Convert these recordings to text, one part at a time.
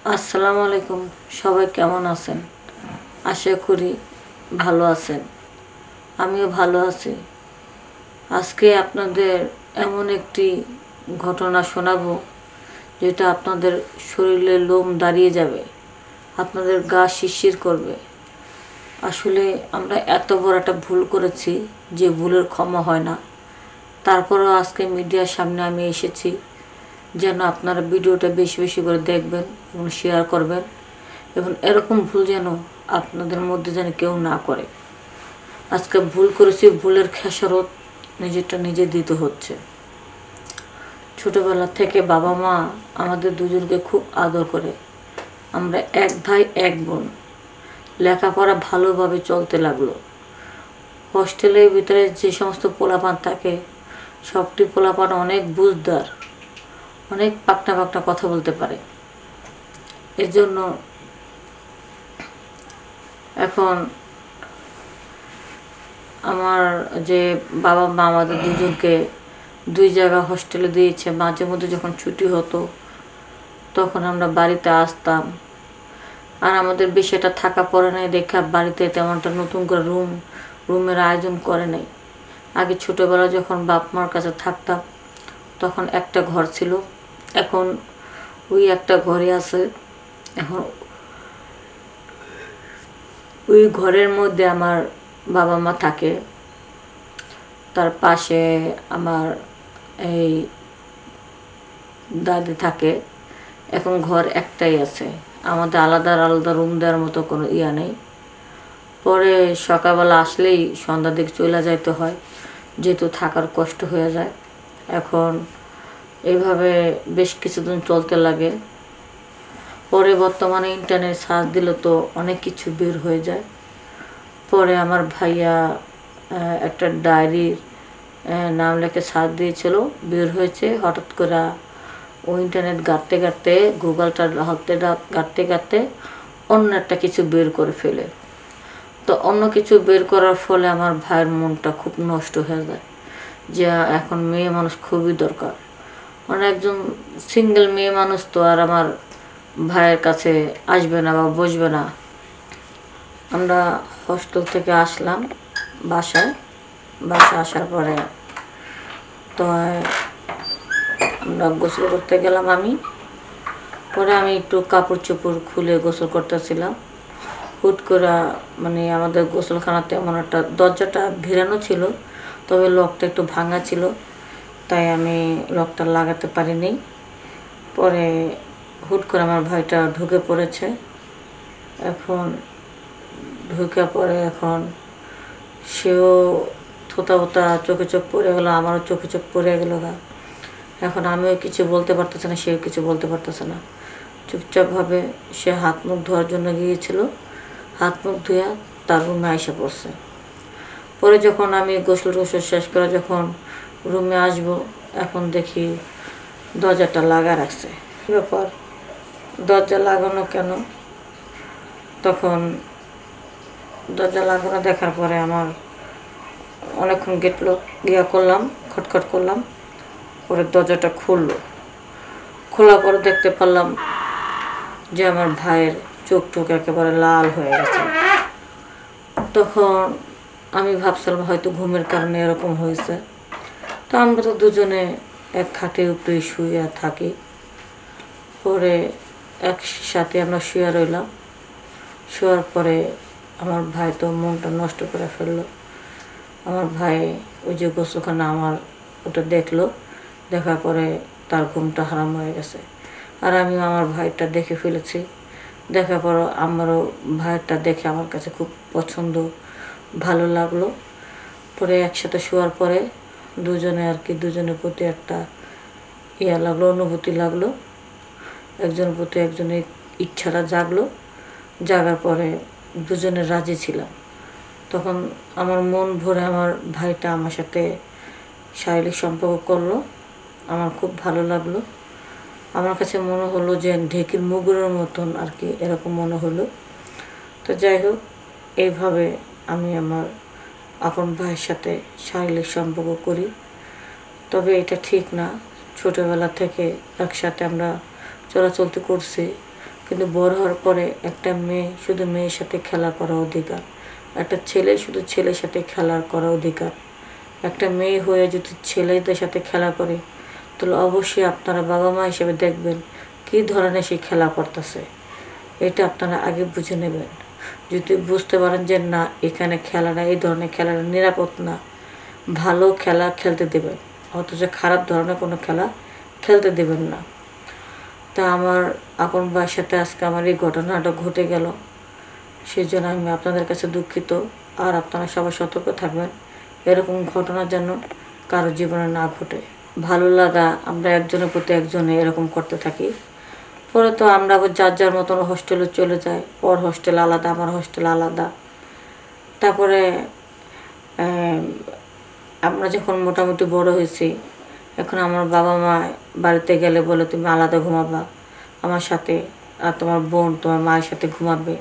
আসসালামু আলাইকুম। সবাই কেমন আছেন? আশা করি ভালো আছেন। আমিও ভালো আছি। আজকে আপনাদের এমন একটি ঘটনা শোনাবো যেটা আপনাদের শরীরে লোম দাঁড়িয়ে যাবে, আপনাদের গা শিরশির করবে। আসলে আমরা এত বড় একটা ভুল করেছি যে ভুলের ক্ষমা হয় না। তারপরেও আজকে মিডিয়ার সামনে আমি এসেছি যেন আপনারা ভিডিওটা বেশি বেশি করে দেখবেন এবং শেয়ার করবেন, এবং এরকম ভুল যেন আপনাদের মধ্যে যেন কেউ না করে। আজকে ভুল করেছি, ভুলের খেসারত নিজেরটা নিজে দিতে হচ্ছে। ছোটোবেলা থেকে বাবা মা আমাদের দুজনকে খুব আদর করে। আমরা এক ভাই এক বোন, লেখাপড়া ভালোভাবে চলতে লাগলো। হোস্টেলের ভিতরে যে সমস্ত পোলাপান থাকে, সবটি পোলাপান অনেক বুঝদার, অনেক পাকনা পাকনা কথা বলতে পারে। এর জন্য এখন আমার যে বাবা মা আমাদের দুজনকে দুই জায়গা হোস্টেলে দিয়েছে। মাঝে মধ্যে যখন ছুটি হতো তখন আমরা বাড়িতে আসতাম। আর আমাদের বেশি একটা থাকা পড়ে নাই দেখা বাড়িতে তেমনটা নতুন করে রুমের আয়োজন করে নাই। আগে ছোটোবেলা যখন বাপ মার কাছে থাকতাম তখন একটা ঘর ছিল, এখন ওই একটা ঘরে আছে। এখন ওই ঘরের মধ্যে আমার বাবা মা থাকে, তার পাশে আমার এই দাদি থাকে। এখন ঘর একটাই আছে, আমাদের আলাদা আলাদা রুম দেওয়ার মতো কোনো ইয়া নেই। পরে সকালবেলা আসলেই সন্ধ্যার দিকে চলে যাইতে হয়, যেহেতু থাকার কষ্ট হয়ে যায়। এখন এইভাবে বেশ কিছুদিন চলতে লাগে। পরে বর্তমানে ইন্টারনেট সার্চ দিলে তো অনেক কিছু বের হয়ে যায়। পরে আমার ভাইয়া একটা ডায়েরির নাম লেখে সার্চ দিয়েছিল, বের হয়েছে। হঠাৎ করে ও ইন্টারনেট ঘাঁটতে ঘাঁটতে, গুগলটা ঘাঁটতে ঘাঁটতে অন্য একটা কিছু বের করে ফেলে। তো অন্য কিছু বের করার ফলে আমার ভাইয়ের মনটা খুব নষ্ট হয়ে যায় যে এখন মেয়ে মানুষ খুবই দরকার। মানে একজন সিঙ্গেল মেয়ে মানুষ তো আর আমার ভাইয়ের কাছে আসবে না বা বসবে না। আমরা হোস্টেল থেকে আসলাম বাসায় আসার পরে তো আমরা গোসল করতে গেলাম। পরে আমি একটু কাপড় চোপড় খুলে গোসল করতেছিলাম। হুট করে মানে আমাদের গোসলখানাতে এমন একটা দরজাটা ভিড়ানো ছিল, তবে লকটা একটু ভাঙা ছিল, তাই আমি লকটা লাগাতে পারিনি। পরে হুট করে আমার ভাইটা ঢুকে পড়েছে। এখন ঢুকে পড়ে এখন সেও থোতা থোতা চোখে চোখ পড়ে গেলো, আমারও চোখে চোখ পড়ে গেলো গা। এখন আমিও কিছু বলতে পারতেছে না, সেও কিছু বলতে পারতেছে না। চুপচাপভাবে সে হাত মুখ ধোয়ার জন্য গিয়েছিল, হাত মুখ ধুয়ে তার রুমে আইসা পড়ছে। পরে যখন আমি গোসল শেষ করে যখন রুমে আসবো, এখন দেখি দরজাটা লাগা রাখছে। ব্যাপার, দরজা লাগানো কেন? তখন দরজা লাগানো দেখার পরে আমার অনেকক্ষণ গেটলো করলাম, খটখট করলাম। পরে দরজাটা খোলার পরে দেখতে পারলাম যে আমার ভাইয়ের চোখ টোক একেবারে লাল হয়ে গেছে। তখন আমি ভাবছিলাম হয়তো ঘুমের কারণে এরকম হয়েছে। তো আমরা তো দুজনে এক খাটের উপরে শুয়ে থাকি। পরে একসাথে আমরা শুয়ে রইলাম। শোয়ার পরে আমার ভাই তো মনটা নষ্ট করে ফেললো। আমার ভাই ওই যে গোসলখানা আমার ওটা দেখলো, দেখার পরে তার ঘুমটা হারাম হয়ে গেছে। আর আমিও আমার ভাইটা দেখে ফেলেছি। দেখার পর আমারও ভাইটা দেখে আমার কাছে খুব পছন্দ, ভালো লাগলো। পরে একসাথে শোয়ার পরে দুজনে আর কি দুজনের প্রতি একটা লাগলো, অনুভূতি লাগলো। একজনের প্রতি একজনের ইচ্ছাটা জাগার পরে দুজনে রাজি ছিলাম। তখন আমার মন ভরে আমার ভাইটা আমার সাথে শারীরিক সম্পর্ক করলো, আমার খুব ভালো লাগলো। আমার কাছে মনে হলো যে ঢেকির মুগুরের মতন আর কি, এরকম মনে হলো। তো যাই হোক, এইভাবে আমি আমার আপন ভাইয়ের সাথে শারীরিক সম্পর্ক করি। তবে এটা ঠিক না, ছোটোবেলা থেকে একসাথে আমরা চলাচলতি করছি, কিন্তু বড় হওয়ার পরে একটা মেয়ে শুধু মেয়ের সাথে খেলা করার অধিকার, একটা ছেলে শুধু ছেলের সাথে খেলা করার অধিকার। একটা মেয়ে হয়ে যদি ছেলেদের সাথে খেলা করে, তাহলে অবশ্যই আপনারা বাবা মা হিসেবে দেখবেন কী ধরনের সে খেলা করতেছে। এটা আপনারা আগে বুঝে নেবেন। যদি বুঝতে পারেন যে না, এখানে খেলাটা, এই ধরনের খেলাটা নিরাপদ না, ভালো খেলা খেলতে দেবেন, অথচ খারাপ ধরনের কোনো খেলা খেলতে দেবেন না। তা আমার আপন ভাইয়ের সাথে আজকে আমার এই ঘটনাটা ঘটে গেল, সেই জন্য আমি আপনাদের কাছে দুঃখিত। আর আপনারা সবাই সতর্ক থাকবেন, এরকম ঘটনা যেন কারো জীবনে না ঘটে। ভালো লাগা আমরা একজনের প্রতি একজনে এরকম করতে থাকি, পরে তো আমরা আবার যার যার মতন হোস্টেলে চলে যাই। ওর হোস্টেল আলাদা, আমার হোস্টেল আলাদা। তারপরে আমরা যখন মোটামুটি বড় হয়েছি, এখন আমার বাবা মা বাড়িতে গেলে বলে তুমি আলাদা ঘুমাবা আমার সাথে, আর তোমার বোন তোমার মায়ের সাথে ঘুমাবে।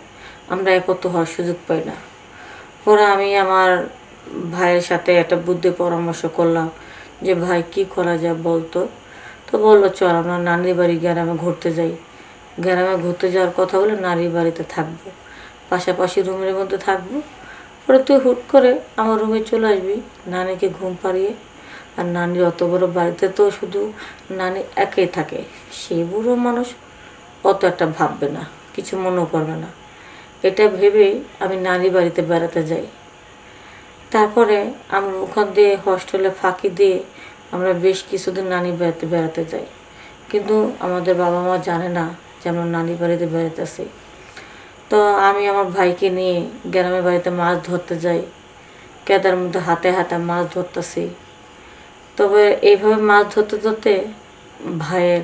আমরা একত্র হওয়ার সুযোগ পাই না। পরে আমি আমার ভাইয়ের সাথে একটা বুদ্ধি পরামর্শ করলাম যে ভাই কি করা যায় বলতো। তো বললো চল আমরা নানির বাড়ি গ্রামে ঘুরতে যাই। গ্রামে ঘুরতে যাওয়ার কথা বলে নানির বাড়িতে থাকবো, পাশাপাশি রুমের মধ্যে থাকবো। পরে তুই হুট করে আমার রুমে চলে আসবি নানিকে ঘুম পাড়িয়ে। আর নানির অত বড় বাড়িতে তো শুধু নানি একাই থাকে, সেই বুড়ো মানুষ অত একটা ভাববে না, কিছু মনে করবে না। এটা ভেবেই আমি নানির বাড়িতে বেড়াতে যাই। তারপরে আমরা ওখান দিয়ে হস্টেলে ফাঁকি দিয়ে আমরা বেশ কিছুদিন নানির বাড়িতে বেড়াতে যাই, কিন্তু আমাদের বাবা মা জানে না যে আমরা নানির বাড়িতে বেড়াতেছি। তো আমি আমার ভাইকে নিয়ে গ্রামের বাড়িতে মাছ ধরতে যাই, কেদার মধ্যে হাতে হাতে মাছ ধরতেছি। তবে এইভাবে মাছ ধরতে ধরতে ভাইয়ের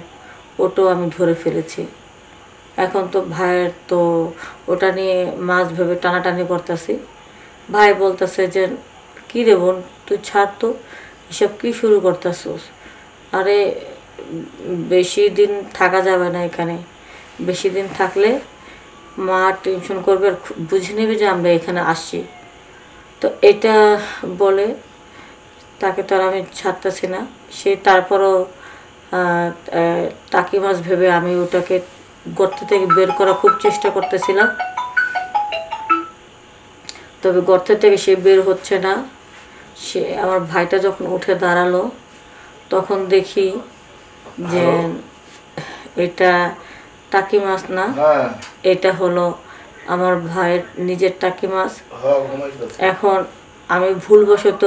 ওটো আমি ধরে ফেলেছি। এখন তো ভাইয়ের তো ওটা নিয়ে মাছ ভেবে টানাটানি করতেছি। ভাই বলতেছে যে কী রে বোন, তুই ছাড় তো, এসব কী শুরু করতেছিস? আরে বেশি দিন থাকা যাবে না এখানে, বেশি দিন থাকলে মা টেনশন করবে আর বুঝে নেবে যে আমরা এখানে আসছি। তো এটা বলে তাকে তো আর আমি ছাড়তেছি না। সে তারপরও টাকি মাছ ভেবে আমি ওটাকে গর্ত থেকে বের করার খুব চেষ্টা করতেছিলাম, তবে গর্ত থেকে সে বের হচ্ছে না। সে আমার ভাইটা যখন উঠে দাঁড়ালো তখন দেখি যে এটা টাকি মাছ না, এটা হলো আমার ভাইয়ের নিজের টাকি মাছ। এখন আমি ভুলবশত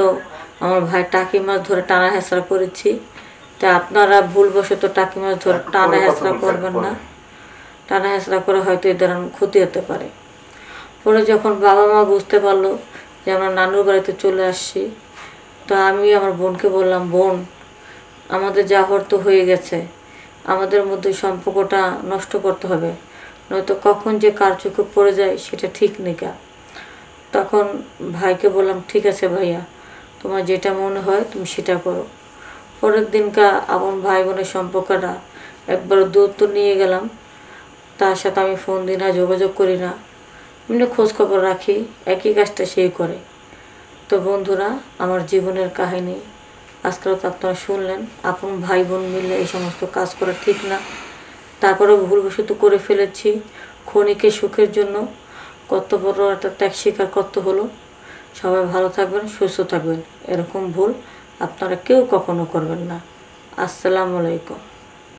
আমার ভাই টাকি মাছ ধরে টানা হেঁচড়া করেছি। তা আপনারা ভুলবশত টাকি মাছ ধরে টানা হেঁচড়া করবেন না, টানা হেঁচড়া করে হয়তো এদের ক্ষতি হতে পারে। পরে যখন বাবা মা বুঝতে পারলো যে আমরা নানুর বাড়িতে চলে আসছি, তো আমি আমার বোনকে বললাম, বোন আমাদের যা হওয়ার তো হয়ে গেছে, আমাদের মধ্যে সম্পর্কটা নষ্ট করতে হবে, নয়তো কখন যে কার চোখে পড়ে যায় সেটা ঠিক নেই। তখন ভাইকে বললাম ঠিক আছে ভাইয়া, তোমার যেটা মনে হয় তুমি সেটা করো। পরের দিনকা আমার ভাই বোনের সম্পর্কটা একবার দূরত্ব নিয়ে গেলাম। তার সাথে আমি ফোন দিই না, যোগাযোগ করি না, এমনি খোঁজখবর রাখি, একই কাজটা সেই করে। তো বন্ধুরা, আমার জীবনের কাহিনী আজকাল তো আপনারা শুনলেন। আপন ভাই বোন মিলে এই সমস্ত কাজ করা ঠিক না, তারপরেও ভুলবশত করে ফেলেছি ক্ষণিকের সুখের জন্য। কত বড় একটা ত্যাগ স্বীকার করতে হলো। সবাই ভালো থাকবেন, সুস্থ থাকবেন, এরকম ভুল আপনারা কেউ কখনো করবেন না। আসসালামু আলাইকুম।